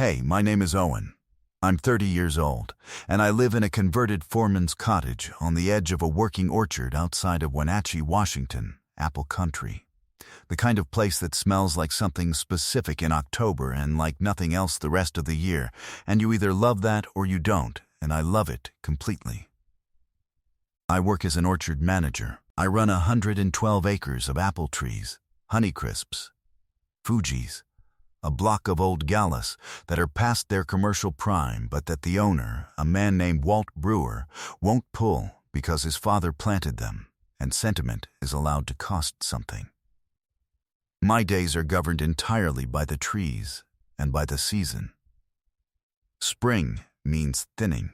Hey, my name is Owen. I'm 30 years old, and I live in a converted foreman's cottage on the edge of a working orchard outside of Wenatchee, Washington, apple country. The kind of place that smells like something specific in October and like nothing else the rest of the year, and you either love that or you don't, and I love it completely. I work as an orchard manager. I run 112 acres of apple trees, Honeycrisps, Fujis, a block of old Gallus that are past their commercial prime but that the owner, a man named Walt Brewer, won't pull because his father planted them, and sentiment is allowed to cost something. My days are governed entirely by the trees and by the season. Spring means thinning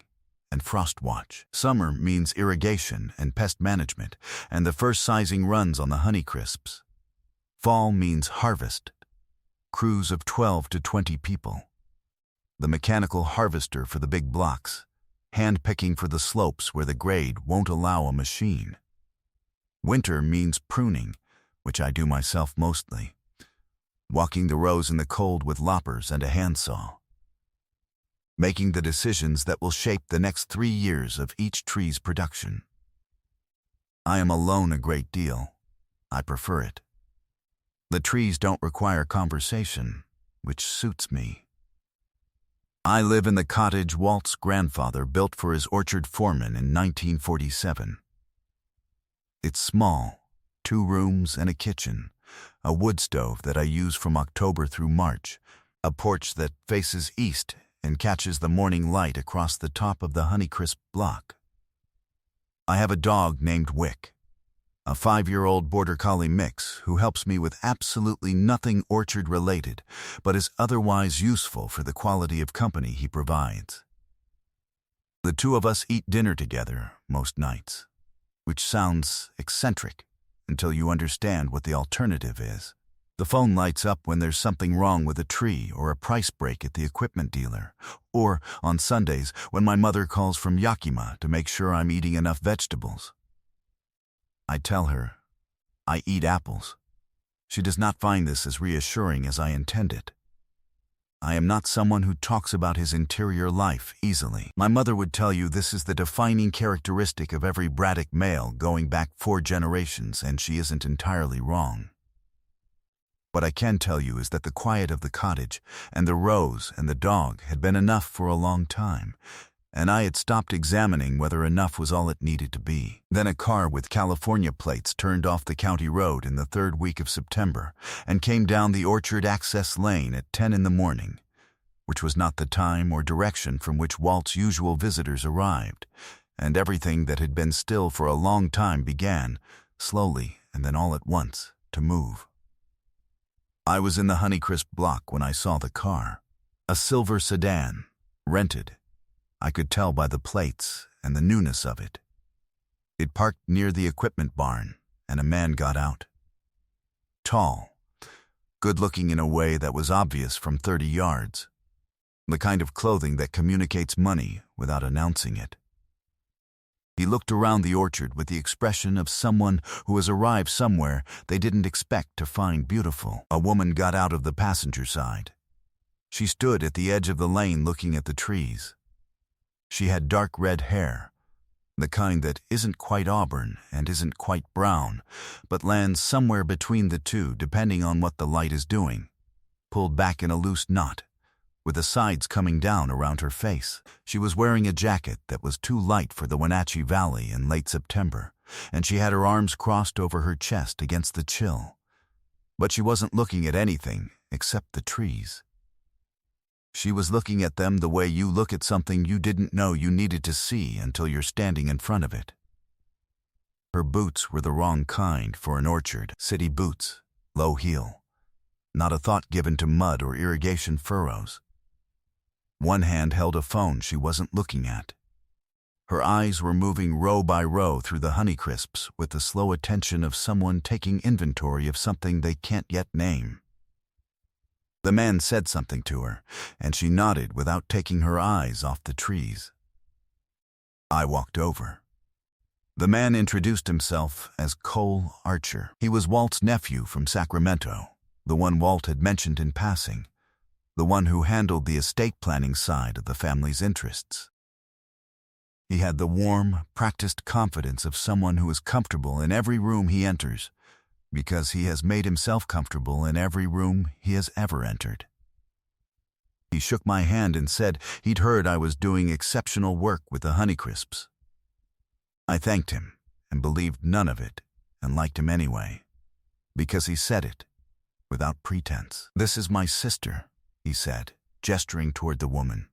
and frost watch. Summer means irrigation and pest management and the first sizing runs on the Honeycrisps. Fall means harvest, crews of 12 to 20 people. The mechanical harvester for the big blocks, hand-picking for the slopes where the grade won't allow a machine. Winter means pruning, which I do myself mostly. Walking the rows in the cold with loppers and a handsaw. Making the decisions that will shape the next 3 years of each tree's production. I am alone a great deal. I prefer it. The trees don't require conversation, which suits me. I live in the cottage Walt's grandfather built for his orchard foreman in 1947. It's small, 2 rooms and a kitchen, a wood stove that I use from October through March, a porch that faces east and catches the morning light across the top of the Honeycrisp block. I have a dog named Wick, a 5-year-old border collie mix who helps me with absolutely nothing orchard-related, but is otherwise useful for the quality of company he provides. The 2 of us eat dinner together most nights, which sounds eccentric until you understand what the alternative is. The phone lights up when there's something wrong with a tree or a price break at the equipment dealer, or on Sundays when my mother calls from Yakima to make sure I'm eating enough vegetables. I tell her, I eat apples. She does not find this as reassuring as I intend it. I am not someone who talks about his interior life easily. My mother would tell you this is the defining characteristic of every Braddock male going back 4 generations, and she isn't entirely wrong. What I can tell you is that the quiet of the cottage and the rows and the dog had been enough for a long time, and I had stopped examining whether enough was all it needed to be. Then a car with California plates turned off the county road in the 3rd week of September and came down the orchard access lane at 10 in the morning, which was not the time or direction from which Walt's usual visitors arrived, and everything that had been still for a long time began, slowly and then all at once, to move. I was in the Honeycrisp block when I saw the car, a silver sedan, rented. I could tell by the plates and the newness of it. It parked near the equipment barn, and a man got out. Tall, good-looking in a way that was obvious from 30 yards. The kind of clothing that communicates money without announcing it. He looked around the orchard with the expression of someone who has arrived somewhere they didn't expect to find beautiful. A woman got out of the passenger side. She stood at the edge of the lane looking at the trees. She had dark red hair, the kind that isn't quite auburn and isn't quite brown, but lands somewhere between the two depending on what the light is doing, pulled back in a loose knot, with the sides coming down around her face. She was wearing a jacket that was too light for the Wenatchee Valley in late September, and she had her arms crossed over her chest against the chill. But she wasn't looking at anything except the trees. She was looking at them the way you look at something you didn't know you needed to see until you're standing in front of it. Her boots were the wrong kind for an orchard, city boots, low heel. Not a thought given to mud or irrigation furrows. One hand held a phone she wasn't looking at. Her eyes were moving row by row through the Honeycrisps with the slow attention of someone taking inventory of something they can't yet name. The man said something to her, and she nodded without taking her eyes off the trees. I walked over. The man introduced himself as Cole Archer. He was Walt's nephew from Sacramento, the one Walt had mentioned in passing, the one who handled the estate planning side of the family's interests. He had the warm, practiced confidence of someone who is comfortable in every room he enters, because he has made himself comfortable in every room he has ever entered. He shook my hand and said he'd heard I was doing exceptional work with the Honeycrisps. I thanked him and believed none of it and liked him anyway, because he said it without pretense. "This is my sister," he said, gesturing toward the woman.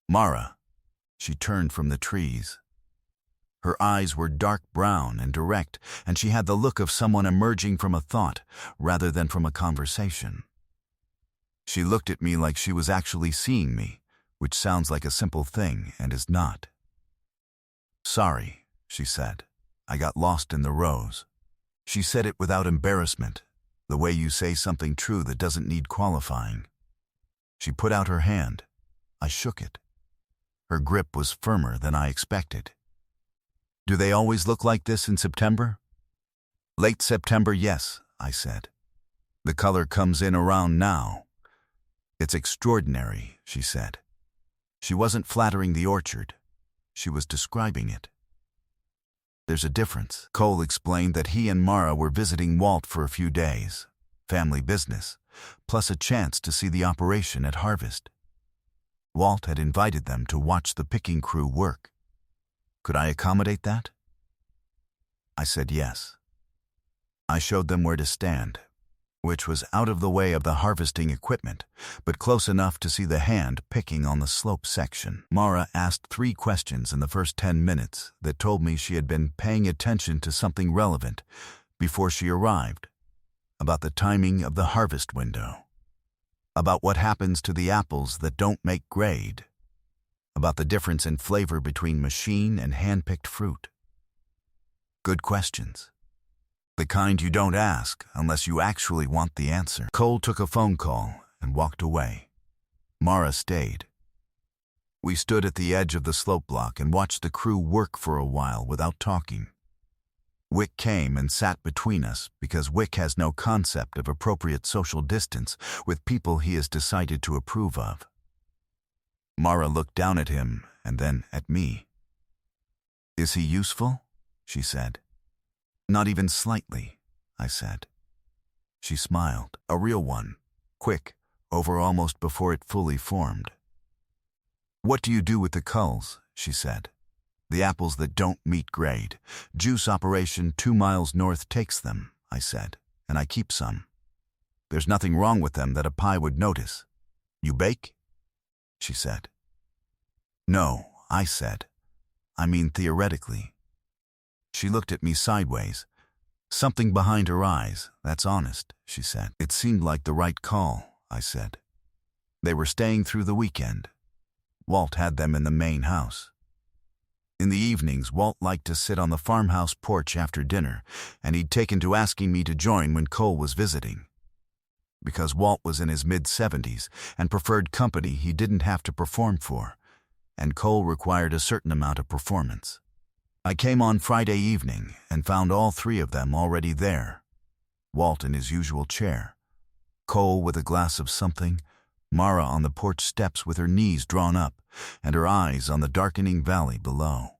"Mara." She turned from the trees. Her eyes were dark brown and direct, and she had the look of someone emerging from a thought rather than from a conversation. She looked at me like she was actually seeing me, which sounds like a simple thing and is not. "Sorry," she said. "I got lost in the rows." She said it without embarrassment, the way you say something true that doesn't need qualifying. She put out her hand. I shook it. Her grip was firmer than I expected. "Do they always look like this in September?" "Late September, yes," I said. "The color comes in around now." "It's extraordinary," she said. She wasn't flattering the orchard. She was describing it. "There's a difference." Cole explained that he and Mara were visiting Walt for a few days, family business, plus a chance to see the operation at harvest. Walt had invited them to watch the picking crew work. Could I accommodate that? I said yes. I showed them where to stand, which was out of the way of the harvesting equipment, but close enough to see the hand picking on the slope section. Mara asked 3 questions in the first 10 minutes that told me she had been paying attention to something relevant before she arrived, about the timing of the harvest window, about what happens to the apples that don't make grade, about the difference in flavor between machine and hand-picked fruit. Good questions. The kind you don't ask unless you actually want the answer. Cole took a phone call and walked away. Mara stayed. We stood at the edge of the slope block and watched the crew work for a while without talking. Wick came and sat between us because Wick has no concept of appropriate social distance with people he has decided to approve of. Mara looked down at him and then at me. "Is he useful?" she said. "Not even slightly," I said. She smiled. "A real one. Quick, over almost before it fully formed." "What do you do with the culls?" she said. "The apples that don't meet grade. Juice operation 2 miles north takes them," I said, "and I keep some. There's nothing wrong with them that a pie would notice." "You bake?" she said. "No," I said. "I mean theoretically." She looked at me sideways. "Something behind her eyes, that's honest," she said. "It seemed like the right call," I said. They were staying through the weekend. Walt had them in the main house. In the evenings, Walt liked to sit on the farmhouse porch after dinner, and he'd taken to asking me to join when Cole was visiting. Because Walt was in his mid-70s and preferred company he didn't have to perform for, and Cole required a certain amount of performance. I came on Friday evening and found all 3 of them already there. Walt in his usual chair, Cole with a glass of something, Mara on the porch steps with her knees drawn up and her eyes on the darkening valley below.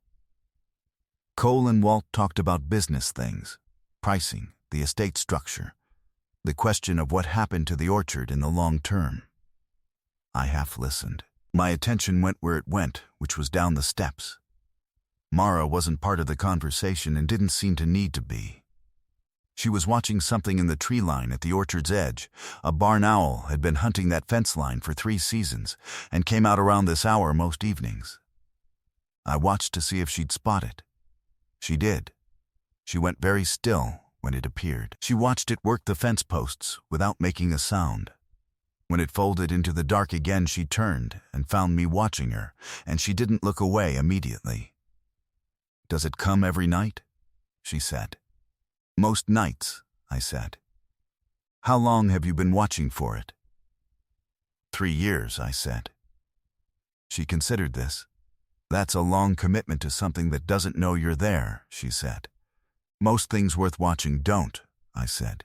Cole and Walt talked about business things, pricing, the estate structure, the question of what happened to the orchard in the long term. I half listened. My attention went where it went, which was down the steps. Mara wasn't part of the conversation and didn't seem to need to be. She was watching something in the tree line at the orchard's edge. A barn owl had been hunting that fence line for 3 seasons and came out around this hour most evenings. I watched to see if she'd spot it. She did. She went very still when it appeared. She watched it work the fence posts without making a sound. When it folded into the dark again, she turned and found me watching her, and she didn't look away immediately. "Does it come every night?" she said. "Most nights," I said. "How long have you been watching for it?" 3 years, I said. She considered this. "That's a long commitment to something that doesn't know you're there," she said. "Most things worth watching don't," I said.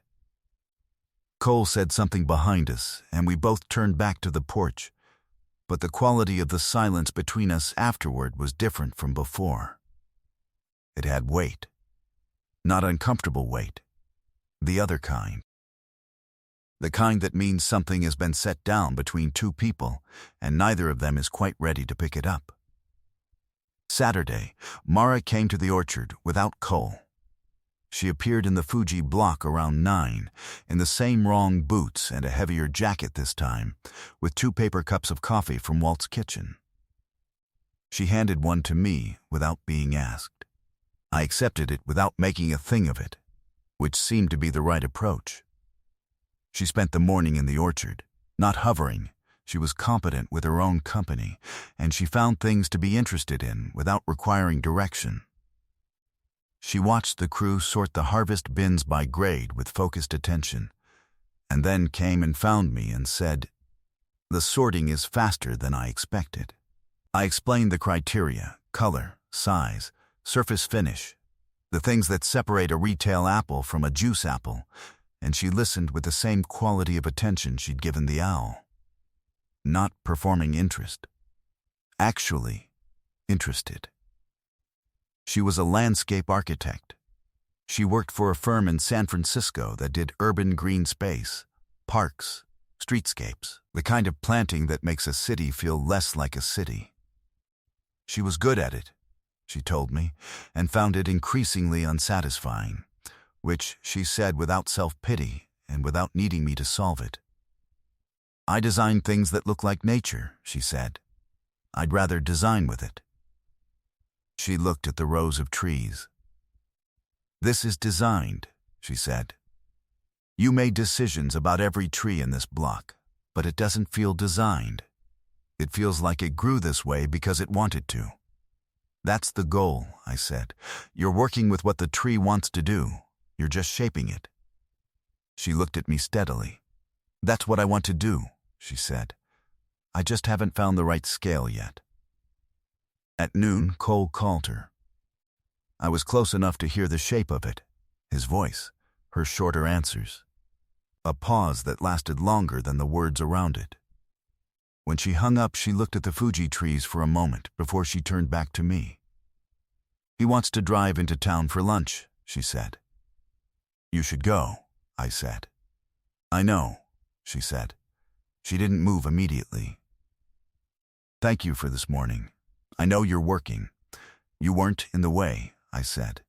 Cole said something behind us, and we both turned back to the porch, but the quality of the silence between us afterward was different from before. It had weight. Not uncomfortable weight. The other kind. The kind that means something has been set down between two people, and neither of them is quite ready to pick it up. Saturday, Mara came to the orchard without Cole. She appeared in the Fuji block around 9, in the same wrong boots and a heavier jacket this time, with 2 paper cups of coffee from Walt's kitchen. She handed one to me without being asked. I accepted it without making a thing of it, which seemed to be the right approach. She spent the morning in the orchard, not hovering. She was competent with her own company, and she found things to be interested in without requiring direction. She watched the crew sort the harvest bins by grade with focused attention, and then came and found me and said, "The sorting is faster than I expected." I explained the criteria: color, size, surface finish, the things that separate a retail apple from a juice apple, and she listened with the same quality of attention she'd given the owl. Not performing interest. Actually interested. She was a landscape architect. She worked for a firm in San Francisco that did urban green space, parks, streetscapes, the kind of planting that makes a city feel less like a city. She was good at it, she told me, and found it increasingly unsatisfying, which she said without self-pity and without needing me to solve it. "I design things that look like nature," she said. "I'd rather design with it." She looked at the rows of trees. "This is designed," she said. "You made decisions about every tree in this block, but it doesn't feel designed. It feels like it grew this way because it wanted to." "That's the goal," I said. "You're working with what the tree wants to do. You're just shaping it." She looked at me steadily. "That's what I want to do," she said. "I just haven't found the right scale yet." At noon, Cole called her. I was close enough to hear the shape of it, his voice, her shorter answers. A pause that lasted longer than the words around it. When she hung up, she looked at the Fuji trees for a moment before she turned back to me. "He wants to drive into town for lunch," she said. "You should go," I said. "I know," she said. She didn't move immediately. "Thank you for this morning. I know you're working. You weren't in the way," I said.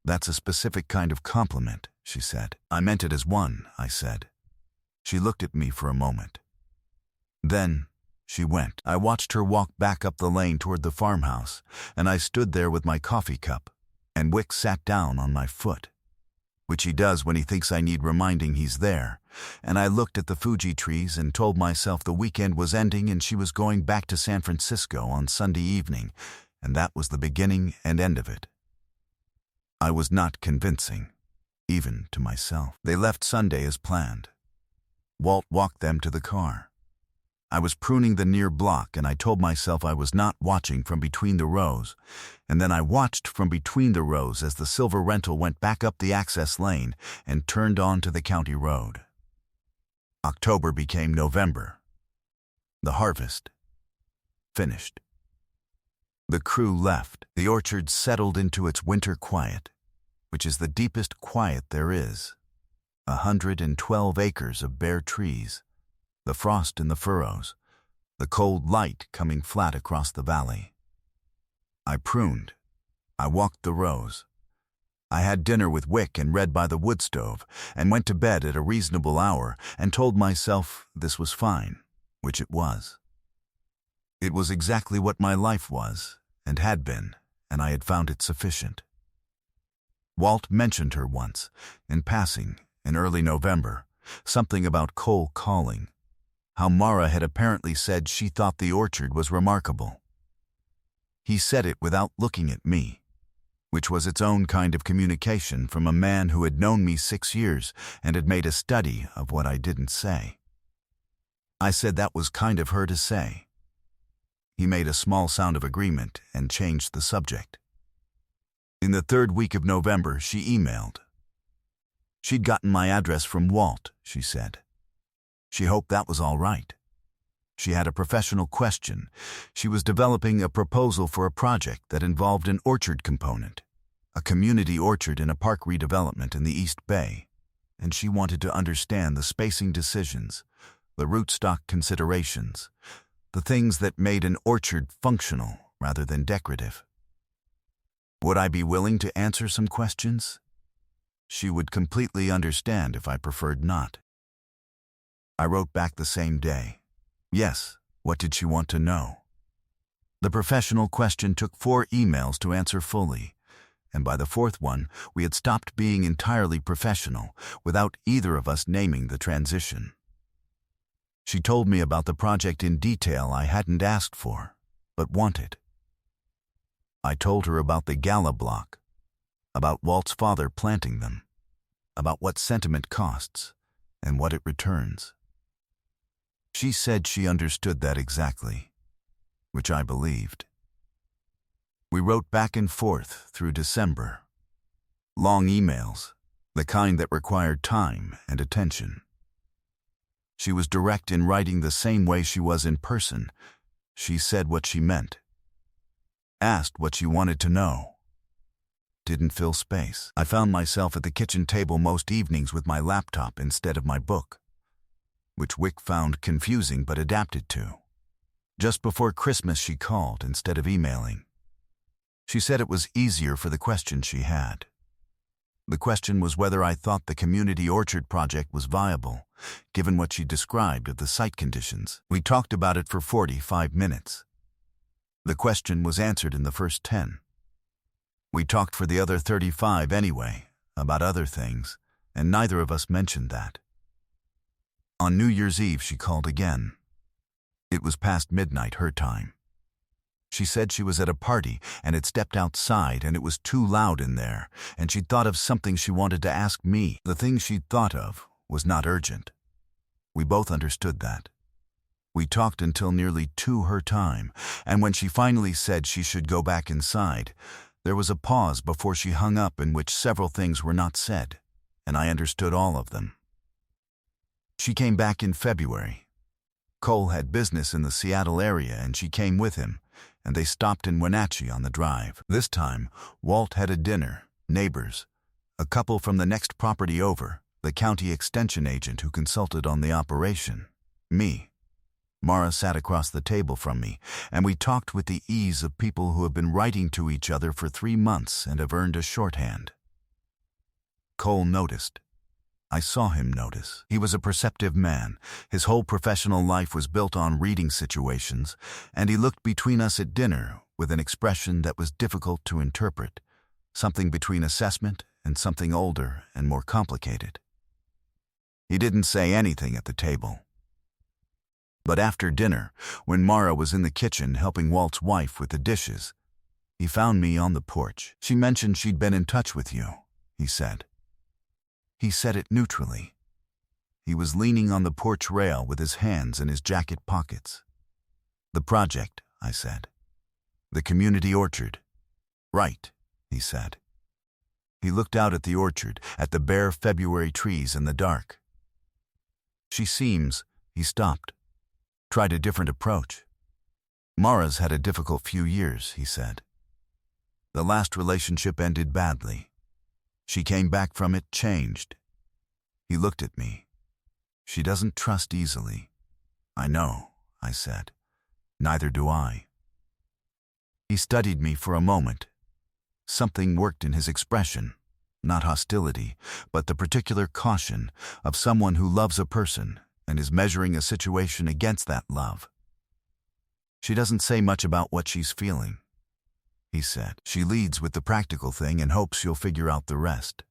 "That's a specific kind of compliment," she said. "I meant it as one," I said. She looked at me for a moment. Then she went. I watched her walk back up the lane toward the farmhouse, and I stood there with my coffee cup, and Wick sat down on my foot, which he does when he thinks I need reminding he's there, and I looked at the Fuji trees and told myself the weekend was ending and she was going back to San Francisco on Sunday evening, and that was the beginning and end of it. I was not convincing, even to myself. They left Sunday as planned. Walt walked them to the car. I was pruning the near block, and I told myself I was not watching from between the rows, and then I watched from between the rows as the silver rental went back up the access lane and turned onto the county road. October became November. The harvest finished. The crew left. The orchard settled into its winter quiet, which is the deepest quiet there is. 112 acres of bare trees, the frost in the furrows, the cold light coming flat across the valley. I pruned. I walked the rows. I had dinner with Wick and read by the wood stove, and went to bed at a reasonable hour and told myself this was fine, which it was. It was exactly what my life was and had been, and I had found it sufficient. Walt mentioned her once, in passing, in early November, something about Cole calling, how Mara had apparently said she thought the orchard was remarkable. He said it without looking at me, which was its own kind of communication from a man who had known me 6 years and had made a study of what I didn't say. I said that was kind of her to say. He made a small sound of agreement and changed the subject. In the 3rd week of November, she emailed. She'd gotten my address from Walt, she said. She hoped that was all right. She had a professional question. She was developing a proposal for a project that involved an orchard component, a community orchard in a park redevelopment in the East Bay, and she wanted to understand the spacing decisions, the rootstock considerations, the things that made an orchard functional rather than decorative. Would I be willing to answer some questions? She would completely understand if I preferred not. I wrote back the same day. Yes, what did she want to know? The professional question took 4 emails to answer fully, and by the 4th one, we had stopped being entirely professional without either of us naming the transition. She told me about the project in detail I hadn't asked for, but wanted. I told her about the gala block, about Walt's father planting them, about what sentiment costs and what it returns. She said she understood that exactly, which I believed. We wrote back and forth through December. Long emails, the kind that required time and attention. She was direct in writing the same way she was in person. She said what she meant. Asked what she wanted to know. Didn't fill space. I found myself at the kitchen table most evenings with my laptop instead of my book, which Wick found confusing but adapted to. Just before Christmas she called instead of emailing. She said it was easier for the question she had. The question was whether I thought the community orchard project was viable, given what she described of the site conditions. We talked about it for 45 minutes. The question was answered in the first 10. We talked for the other 35 anyway, about other things, and neither of us mentioned that. On New Year's Eve she called again. It was past midnight her time. She said she was at a party and had stepped outside and it was too loud in there, and she'd thought of something she wanted to ask me. The thing she'd thought of was not urgent. We both understood that. We talked until nearly 2 her time, and when she finally said she should go back inside, there was a pause before she hung up in which several things were not said, and I understood all of them. She came back in February. Cole had business in the Seattle area and she came with him, and they stopped in Wenatchee on the drive. This time, Walt had a dinner, neighbors, a couple from the next property over, the county extension agent who consulted on the operation, me. Mara sat across the table from me, and we talked with the ease of people who have been writing to each other for 3 months and have earned a shorthand. Cole noticed. I saw him notice. He was a perceptive man. His whole professional life was built on reading situations, and he looked between us at dinner with an expression that was difficult to interpret, something between assessment and something older and more complicated. He didn't say anything at the table. But after dinner, when Mara was in the kitchen helping Walt's wife with the dishes, he found me on the porch. She mentioned she'd been in touch with you, he said. He said it neutrally. He was leaning on the porch rail with his hands in his jacket pockets. The project, I said. The community orchard. Right, he said. He looked out at the orchard, at the bare February trees in the dark. She seems, he stopped. Tried a different approach. Mara's had a difficult few years, he said. The last relationship ended badly. She came back from it changed. He looked at me. She doesn't trust easily. I know, I said. Neither do I. He studied me for a moment. Something worked in his expression, not hostility, but the particular caution of someone who loves a person and is measuring a situation against that love. She doesn't say much about what she's feeling, he said. She leads with the practical thing and hopes you'll figure out the rest.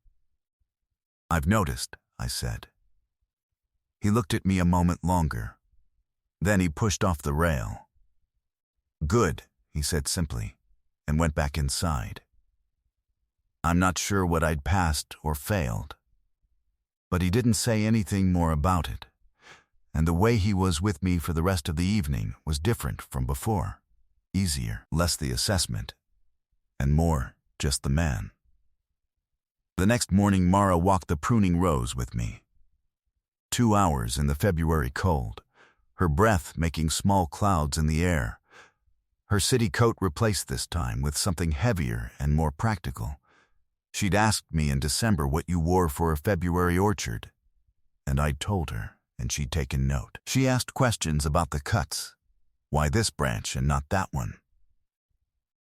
I've noticed, I said. He looked at me a moment longer. Then he pushed off the rail. Good, he said simply, and went back inside. I'm not sure what I'd passed or failed. But he didn't say anything more about it, and the way he was with me for the rest of the evening was different from before. Easier, less the assessment, and more just the man. The next morning, Mara walked the pruning rows with me. 2 hours in the February cold, her breath making small clouds in the air. Her city coat replaced this time with something heavier and more practical. She'd asked me in December what you wore for a February orchard, and I'd told her, and she'd taken note. She asked questions about the cuts. Why this branch and not that one?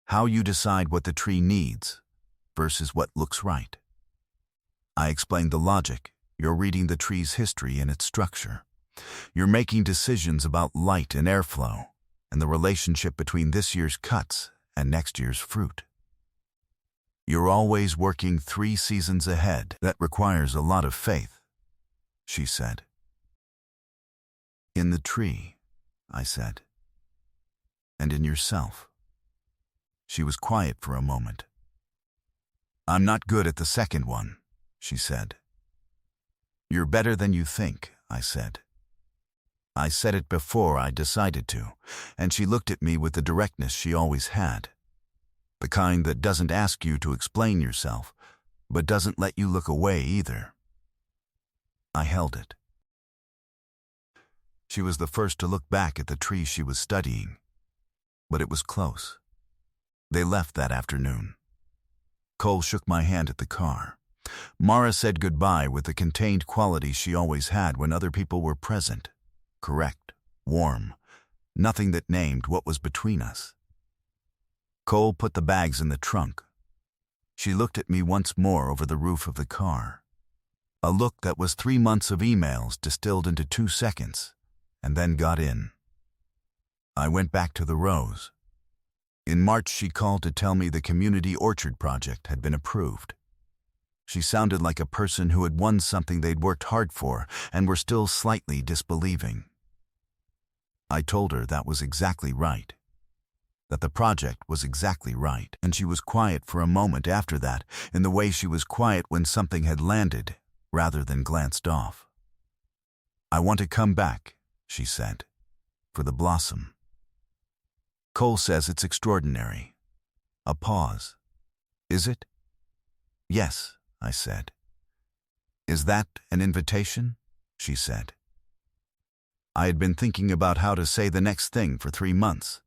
How you decide what the tree needs versus what looks right. I explained the logic. You're reading the tree's history and its structure. You're making decisions about light and airflow, and the relationship between this year's cuts and next year's fruit. You're always working 3 seasons ahead. That requires a lot of faith, she said. In the tree, I said. And in yourself. She was quiet for a moment. I'm not good at the second one, she said. You're better than you think, I said. I said it before I decided to, and she looked at me with the directness she always had. The kind that doesn't ask you to explain yourself, but doesn't let you look away either. I held it. She was the first to look back at the tree she was studying, but it was close. They left that afternoon. Cole shook my hand at the car. Mara said goodbye with the contained quality she always had when other people were present. Correct, warm, nothing that named what was between us. Cole put the bags in the trunk. She looked at me once more over the roof of the car. A look that was 3 months of emails distilled into 2 seconds, and then got in. I went back to the rows. In March, she called to tell me the community orchard project had been approved. She sounded like a person who had won something they'd worked hard for and were still slightly disbelieving. I told her that was exactly right, that the project was exactly right, and she was quiet for a moment after that, in the way she was quiet when something had landed, rather than glanced off. I want to come back, she said, for the blossom. Cole says it's extraordinary. A pause. Is it? Yes, I said. Is that an invitation? She said. I had been thinking about how to say the next thing for 3 months,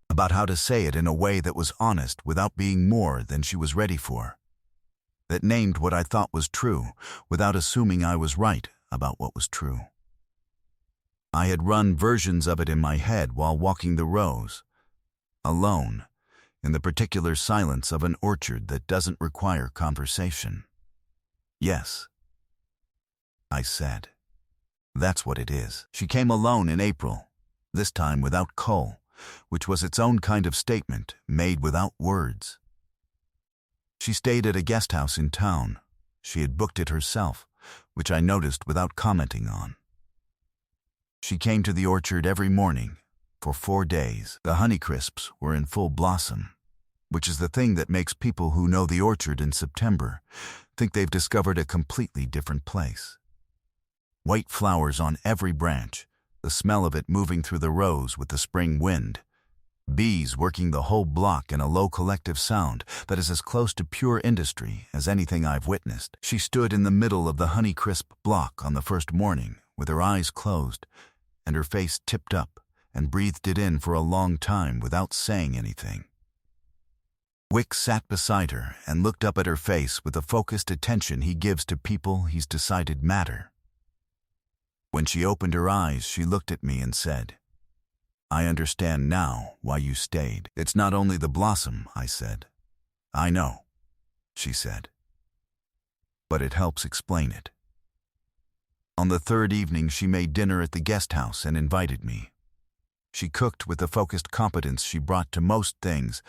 about how to say it in a way that was honest without being more than she was ready for, that named what I thought was true without assuming I was right about what was true. I had run versions of it in my head while walking the rows, alone, in the particular silence of an orchard that doesn't require conversation. Yes, I said. That's what it is. She came alone in April, this time without Cole, which was its own kind of statement, made without words. She stayed at a guest house in town. She had booked it herself, which I noticed without commenting on. She came to the orchard every morning, for 4 days. The Honeycrisps were in full blossom, which is the thing that makes people who know the orchard in September think they've discovered a completely different place. White flowers on every branch, the smell of it moving through the rows with the spring wind. Bees working the whole block in a low collective sound that is as close to pure industry as anything I've witnessed. She stood in the middle of the Honeycrisp block on the first morning, with her eyes closed and her face tipped up, and breathed it in for a long time without saying anything. Wick sat beside her and looked up at her face with the focused attention he gives to people he's decided matter. When she opened her eyes, she looked at me and said, I understand now why you stayed. It's not only the blossom, I said. I know, she said. But it helps explain it. On the 3rd evening, she made dinner at the guest house and invited me. She cooked with the focused competence she brought to most things.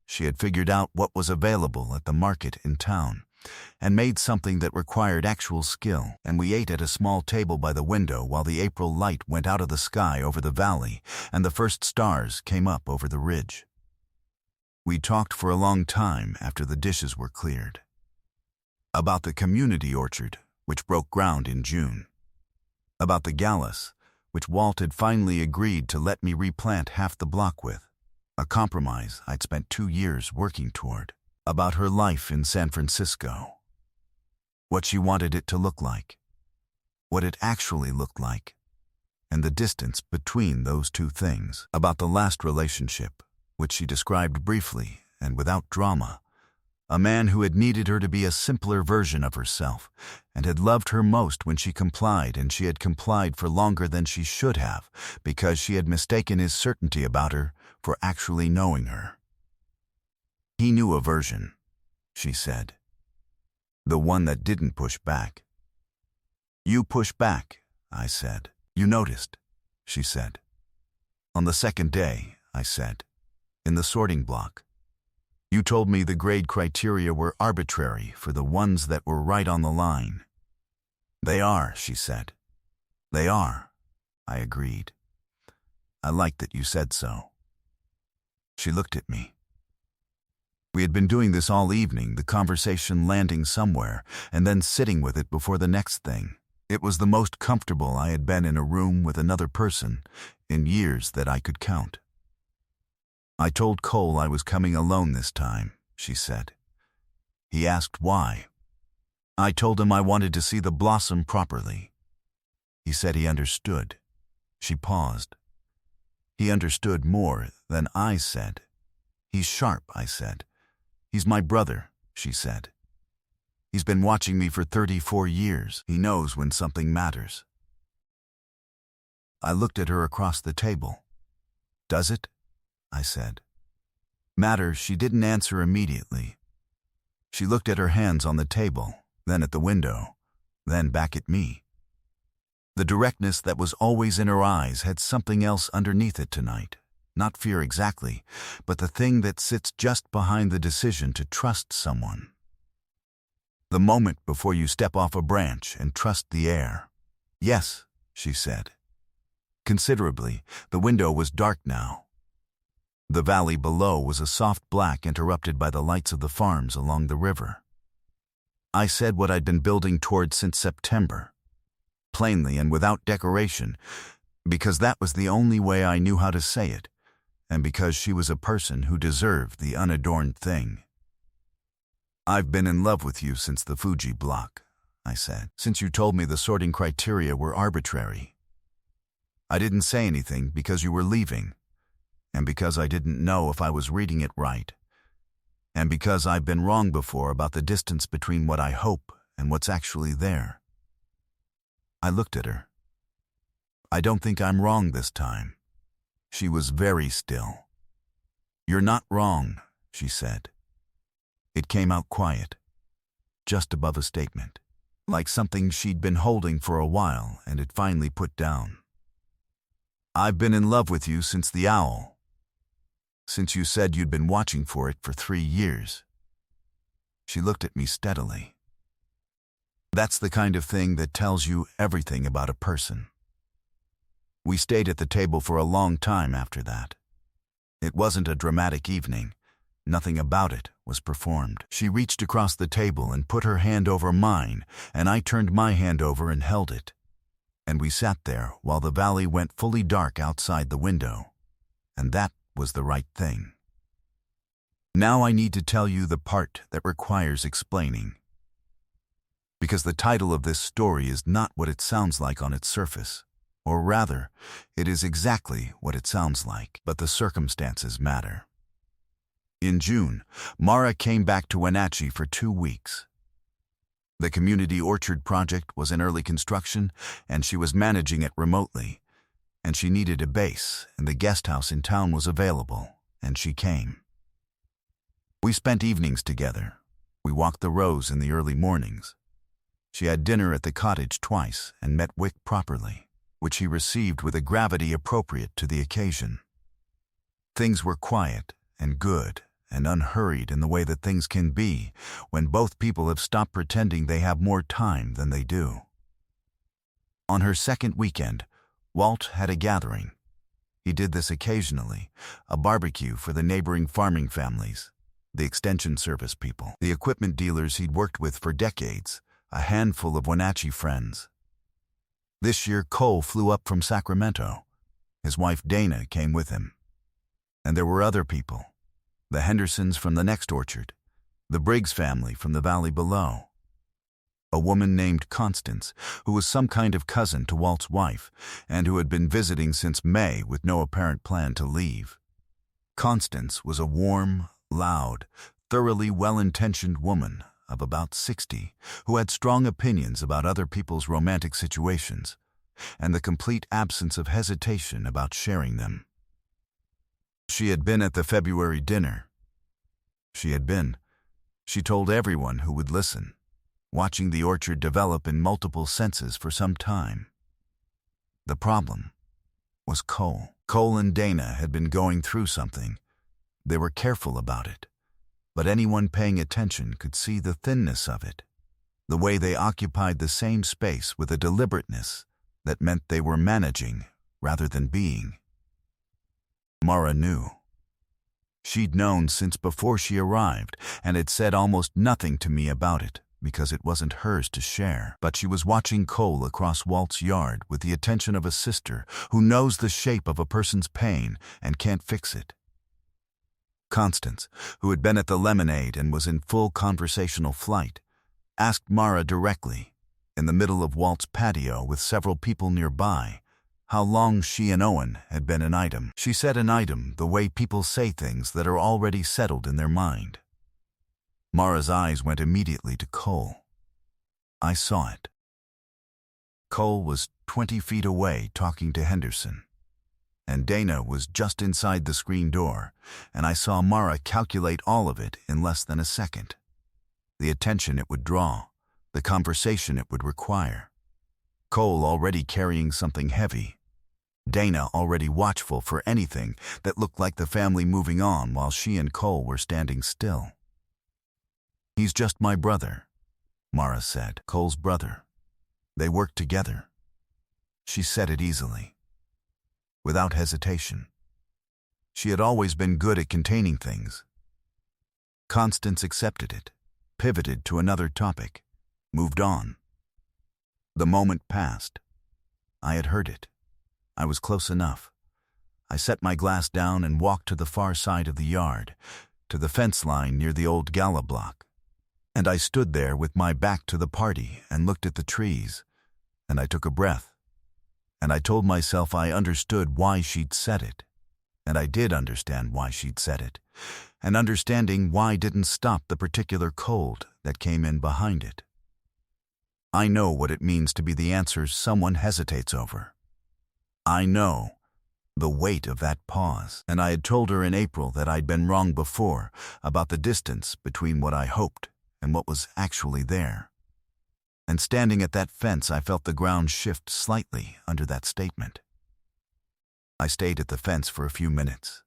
She had figured out what was available at the market in town, and made something that required actual skill, and we ate at a small table by the window while the April light went out of the sky over the valley and the first stars came up over the ridge. We talked for a long time after the dishes were cleared. About the community orchard, which broke ground in June. About the Gallus, which Walt had finally agreed to let me replant half the block with, a compromise I'd spent 2 years working toward. About her life in San Francisco. what she wanted it to look like, what it actually looked like, and the distance between those two things. About the last relationship, which she described briefly and without drama, a man who had needed her to be a simpler version of herself and had loved her most when she complied, and she had complied for longer than she should have because she had mistaken his certainty about her for actually knowing her. He knew a version, she said. The one that didn't push back. You push back, I said. You noticed, she said. On the second day, I said, in the sorting block. You told me the grade criteria were arbitrary for the ones that were right on the line. They are, she said. They are, I agreed. I liked that you said so. She looked at me. We had been doing this all evening, the conversation landing somewhere, and then sitting with it before the next thing. It was the most comfortable I had been in a room with another person in years that I could count. I told Cole I was coming alone this time, she said. He asked why. I told him I wanted to see the blossom properly. He said he understood. She paused. He understood more than I said. He's sharp, I said. He's my brother, she said. He's been watching me for 34 years. He knows when something matters. I looked at her across the table. Does it? I said. Matter, she didn't answer immediately. She looked at her hands on the table, then at the window, then back at me. The directness that was always in her eyes had something else underneath it tonight. Not fear exactly, but the thing that sits just behind the decision to trust someone. The moment before you step off a branch and trust the air. Yes, she said. Considerably, the window was dark now. The valley below was a soft black interrupted by the lights of the farms along the river. I said what I'd been building toward since September, plainly and without decoration, because that was the only way I knew how to say it, and because she was a person who deserved the unadorned thing. I've been in love with you since the Fuji block, I said, since you told me the sorting criteria were arbitrary. I didn't say anything because you were leaving, and because I didn't know if I was reading it right, and because I've been wrong before about the distance between what I hope and what's actually there. I looked at her. I don't think I'm wrong this time. She was very still. You're not wrong, she said. It came out quiet, just above a statement, like something she'd been holding for a while and had finally put down. I've been in love with you since the owl, since you said you'd been watching for it for 3 years. She looked at me steadily. That's the kind of thing that tells you everything about a person. We stayed at the table for a long time after that. It wasn't a dramatic evening. Nothing about it was performed. She reached across the table and put her hand over mine, and I turned my hand over and held it. And we sat there while the valley went fully dark outside the window. And that was the right thing. Now I need to tell you the part that requires explaining. Because the title of this story is not what it sounds like on its surface. Or rather, it is exactly what it sounds like, but the circumstances matter. In June, Mara came back to Wenatchee for 2 weeks. The community orchard project was in early construction, and she was managing it remotely. And she needed a base, and the guest house in town was available, and she came. We spent evenings together. We walked the rows in the early mornings. She had dinner at the cottage twice and met Wick properly, which he received with a gravity appropriate to the occasion. Things were quiet and good and unhurried in the way that things can be when both people have stopped pretending they have more time than they do. On her second weekend, Walt had a gathering. He did this occasionally, a barbecue for the neighboring farming families, the extension service people, the equipment dealers he'd worked with for decades, a handful of Wenatchee friends. This year, Cole flew up from Sacramento. His wife Dana came with him. And there were other people, the Hendersons from the next orchard, the Briggs family from the valley below. A woman named Constance, who was some kind of cousin to Walt's wife, and who had been visiting since May with no apparent plan to leave. Constance was a warm, loud, thoroughly well-intentioned woman of about 60, who had strong opinions about other people's romantic situations, and the complete absence of hesitation about sharing them. She had been at the February dinner. She told everyone who would listen, watching the orchard develop in multiple senses for some time. The problem was Cole. Cole and Dana had been going through something. They were careful about it, but anyone paying attention could see the thinness of it, the way they occupied the same space with a deliberateness that meant they were managing rather than being. Mara knew. She'd known since before she arrived and had said almost nothing to me about it because it wasn't hers to share. But she was watching Cole across Walt's yard with the attention of a sister who knows the shape of a person's pain and can't fix it. Constance, who had been at the lemonade and was in full conversational flight, asked Mara directly, in the middle of Walt's patio with several people nearby, how long she and Owen had been an item. She said an item the way people say things that are already settled in their mind. Mara's eyes went immediately to Cole. I saw it. Cole was 20 feet away talking to Henderson, and Dana was just inside the screen door, and I saw Mara calculate all of it in less than a second. The attention it would draw, the conversation it would require. Cole already carrying something heavy. Dana already watchful for anything that looked like the family moving on while she and Cole were standing still. He's just my brother, Mara said. Cole's brother. They worked together. She said it easily, without hesitation. She had always been good at containing things. Constance accepted it, pivoted to another topic, moved on. The moment passed. I had heard it. I was close enough. I set my glass down and walked to the far side of the yard, to the fence line near the old gala block. And I stood there with my back to the party and looked at the trees, and I took a breath. And I told myself I understood why she'd said it. And I did understand why she'd said it. And understanding why didn't stop the particular cold that came in behind it. I know what it means to be the answers someone hesitates over. I know the weight of that pause. And I had told her in April that I'd been wrong before about the distance between what I hoped and what was actually there. And standing at that fence, I felt the ground shift slightly under that statement. I stayed at the fence for a few minutes.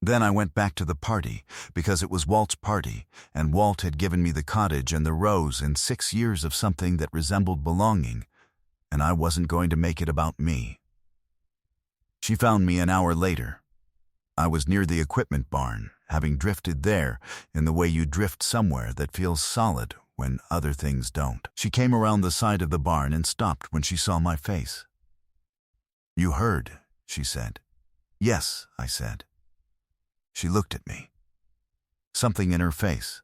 Then I went back to the party because it was Walt's party, and Walt had given me the cottage and the rose and 6 years of something that resembled belonging, and I wasn't going to make it about me. She found me an hour later. I was near the equipment barn, having drifted there in the way you drift somewhere that feels solid when other things don't. She came around the side of the barn and stopped when she saw my face. "You heard," she said. "Yes," I said. She looked at me. Something in her face,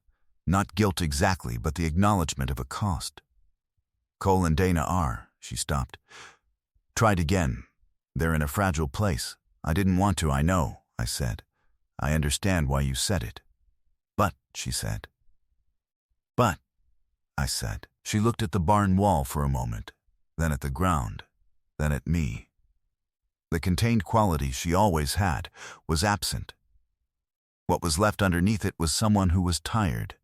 not guilt exactly, but the acknowledgement of a cost. "Cole and Dana are," she stopped. "Tried again. They're in a fragile place. I didn't want to, I know," I said. "I understand why you said it." "But," she said. "But," I said. She looked at the barn wall for a moment, then at the ground, then at me. The contained quality she always had was absent. What was left underneath it was someone who was tired,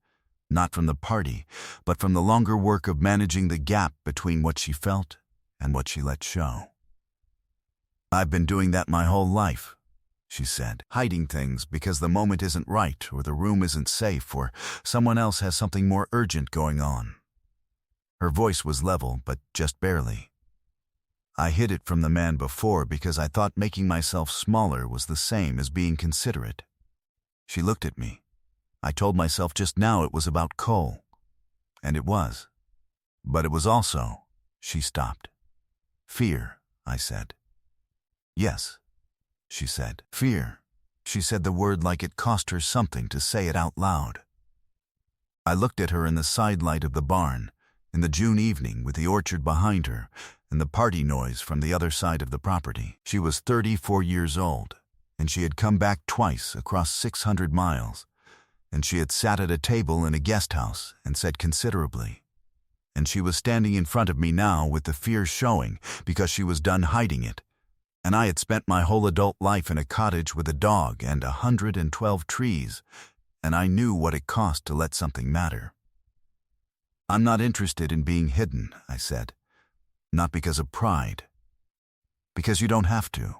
not from the party, but from the longer work of managing the gap between what she felt and what she let show. "I've been doing that my whole life," she said, "hiding things because the moment isn't right or the room isn't safe or someone else has something more urgent going on." Her voice was level, but just barely. "I hid it from the man before because I thought making myself smaller was the same as being considerate." She looked at me. I told myself just now it was about Cole. And it was. But it was also, she stopped. "Fear," I said. "Yes," she said. "Fear." She said the word like it cost her something to say it out loud. I looked at her in the side light of the barn, in the June evening with the orchard behind her and the party noise from the other side of the property. She was 34 years old, and she had come back twice across 600 miles, and she had sat at a table in a guest house and said considerably. And she was standing in front of me now with the fear showing because she was done hiding it. And I had spent my whole adult life in a cottage with a dog and 112 trees, and I knew what it cost to let something matter. I'm not interested in being hidden, I said. Not because of pride. Because you don't have to.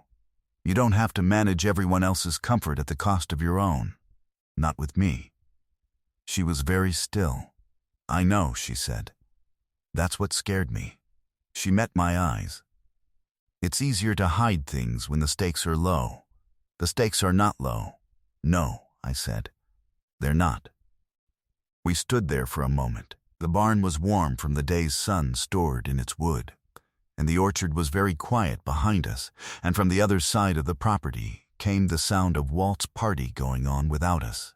You don't have to manage everyone else's comfort at the cost of your own. Not with me. She was very still. I know, she said. That's what scared me. She met my eyes. It's easier to hide things when the stakes are low. The stakes are not low. No, I said. They're not. We stood there for a moment. The barn was warm from the day's sun stored in its wood, and the orchard was very quiet behind us, and from the other side of the property came the sound of Walt's party going on without us.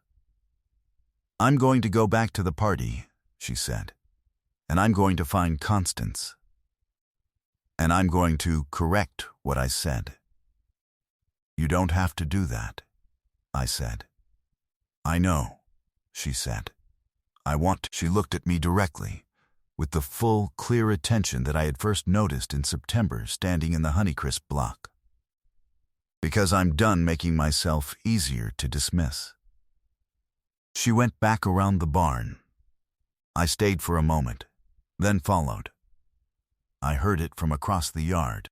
I'm going to go back to the party, she said, and I'm going to find Constance. And I'm going to correct what I said. You don't have to do that, I said. I know, she said. I want to. She looked at me directly, with the full, clear attention that I had first noticed in September standing in the Honeycrisp block. Because I'm done making myself easier to dismiss. She went back around the barn. I stayed for a moment, then followed. I heard it from across the yard.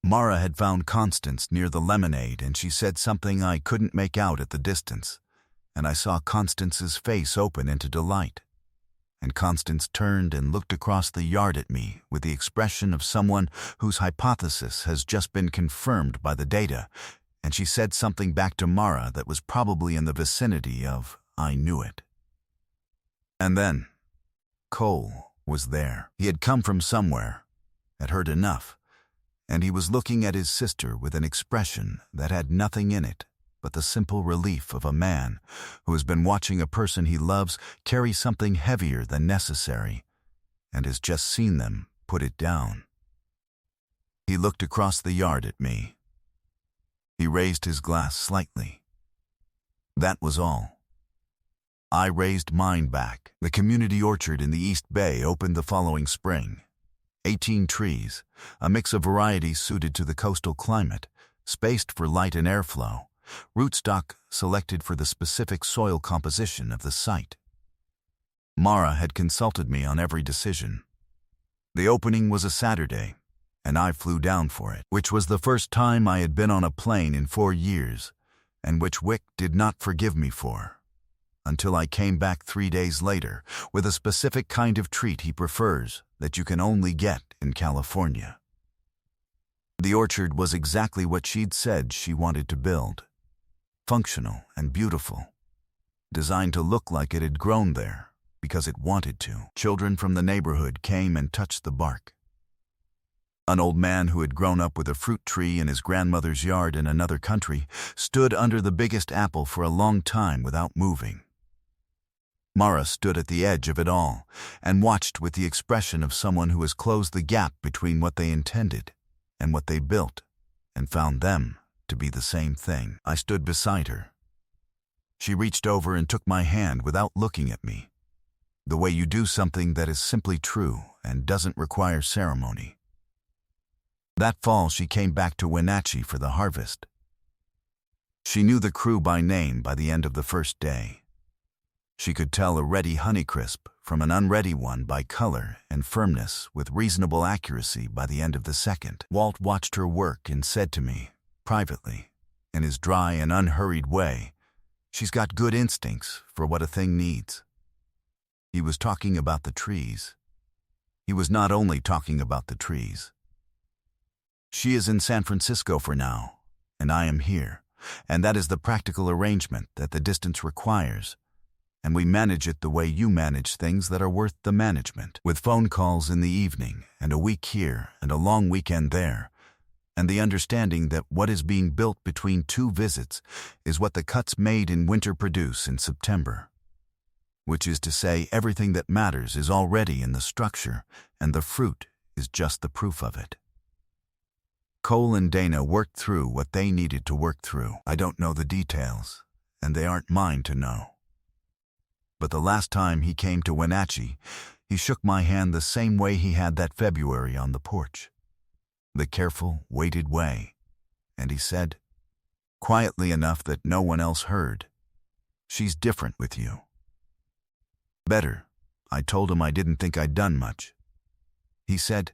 Mara had found Constance near the lemonade, and she said something I couldn't make out at the distance, and I saw Constance's face open into delight. And Constance turned and looked across the yard at me with the expression of someone whose hypothesis has just been confirmed by the data, and she said something back to Mara that was probably in the vicinity of, I knew it. And then, Cole was there. He had come from somewhere, had heard enough, and he was looking at his sister with an expression that had nothing in it but the simple relief of a man who has been watching a person he loves carry something heavier than necessary and has just seen them put it down. He looked across the yard at me. He raised his glass slightly. That was all. I raised mine back. The community orchard in the East Bay opened the following spring. 18 trees, a mix of varieties suited to the coastal climate, spaced for light and airflow, rootstock selected for the specific soil composition of the site. Mara had consulted me on every decision. The opening was a Saturday, and I flew down for it, which was the first time I had been on a plane in 4 years, and which Wick did not forgive me for, until I came back 3 days later with a specific kind of treat he prefers that you can only get in California. The orchard was exactly what she'd said she wanted to build. Functional and beautiful. Designed to look like it had grown there because it wanted to. Children from the neighborhood came and touched the bark. An old man who had grown up with a fruit tree in his grandmother's yard in another country stood under the biggest apple for a long time without moving. Mara stood at the edge of it all and watched with the expression of someone who has closed the gap between what they intended and what they built and found them to be the same thing. I stood beside her. She reached over and took my hand without looking at me, the way you do something that is simply true and doesn't require ceremony. That fall she came back to Wenatchee for the harvest. She knew the crew by name by the end of the first day. She could tell a ready Honeycrisp from an unready one by color and firmness with reasonable accuracy by the end of the second. Walt watched her work and said to me, privately, in his dry and unhurried way, "She's got good instincts for what a thing needs." He was talking about the trees. He was not only talking about the trees. She is in San Francisco for now, and I am here, and that is the practical arrangement that the distance requires, and we manage it the way you manage things that are worth the management, with phone calls in the evening, and a week here, and a long weekend there, and the understanding that what is being built between 2 visits is what the cuts made in winter produce in September. which is to say everything that matters is already in the structure, and the fruit is just the proof of it. Cole and Dana worked through what they needed to work through. I don't know the details, and they aren't mine to know. But the last time he came to Wenatchee, he shook my hand the same way he had that February on the porch. The careful, weighted way. And he said, quietly enough that no one else heard, "She's different with you." Better. I told him I didn't think I'd done much. He said,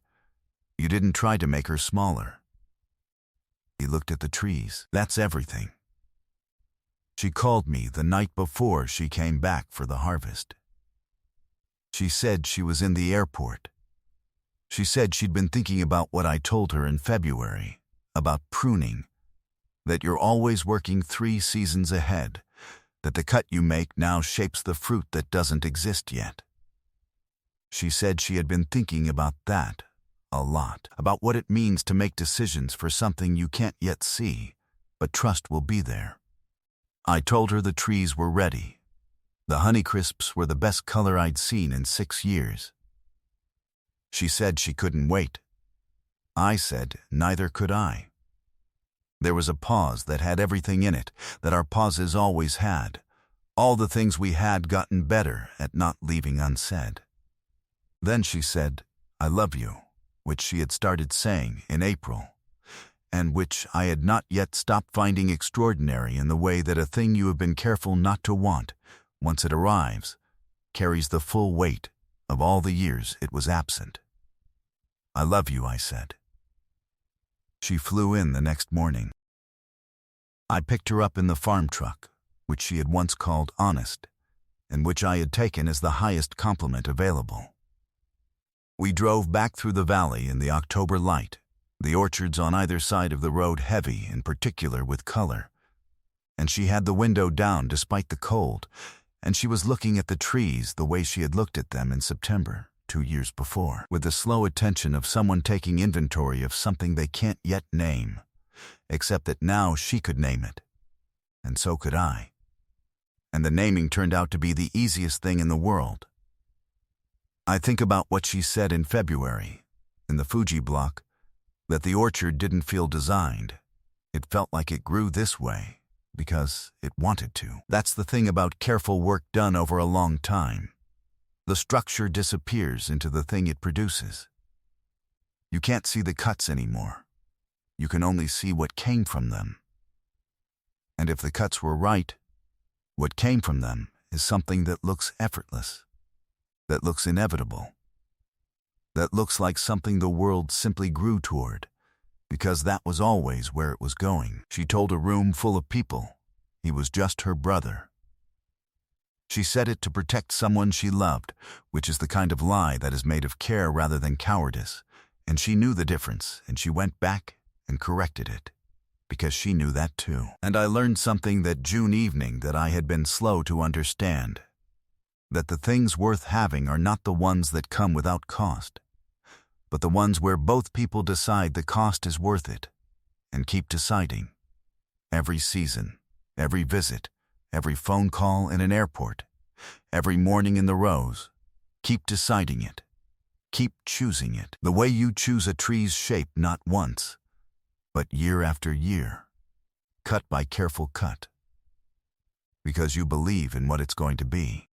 "You didn't try to make her smaller." He looked at the trees. That's everything. She called me the night before she came back for the harvest. She said she was in the airport. She said she'd been thinking about what I told her in February, about pruning, that you're always working 3 seasons ahead, that the cut you make now shapes the fruit that doesn't exist yet. She said she had been thinking about that a lot, about what it means to make decisions for something you can't yet see, but trust will be there. I told her the trees were ready. The Honeycrisps were the best color I'd seen in 6 years. She said she couldn't wait. I said neither could I. There was a pause that had everything in it that our pauses always had, all the things we had gotten better at not leaving unsaid. Then she said, "I love you," which she had started saying in April, and which I had not yet stopped finding extraordinary in the way that a thing you have been careful not to want, once it arrives, carries the full weight of all the years it was absent. "I love you," I said. She flew in the next morning. I picked her up in the farm truck, which she had once called honest, and which I had taken as the highest compliment available. We drove back through the valley in the October light, the orchards on either side of the road heavy in particular with color, and she had the window down despite the cold, and she was looking at the trees the way she had looked at them in September 2 years before, with the slow attention of someone taking inventory of something they can't yet name, except that now she could name it, and so could I. And the naming turned out to be the easiest thing in the world. I think about what she said in February, in the Fuji block, that the orchard didn't feel designed. It felt like it grew this way, because it wanted to. That's the thing about careful work done over a long time. The structure disappears into the thing it produces. You can't see the cuts anymore. You can only see what came from them. And if the cuts were right, what came from them is something that looks effortless, that looks inevitable, that looks like something the world simply grew toward, because that was always where it was going. She told a room full of people he was just her brother. She said it to protect someone she loved, which is the kind of lie that is made of care rather than cowardice, and she knew the difference, and she went back and corrected it, because she knew that too. And I learned something that June evening that I had been slow to understand, that the things worth having are not the ones that come without cost, but the ones where both people decide the cost is worth it, and keep deciding. Every season, every visit, every phone call in an airport, every morning in the rows, keep deciding it. Keep choosing it, the way you choose a tree's shape not once, but year after year, cut by careful cut, because you believe in what it's going to be.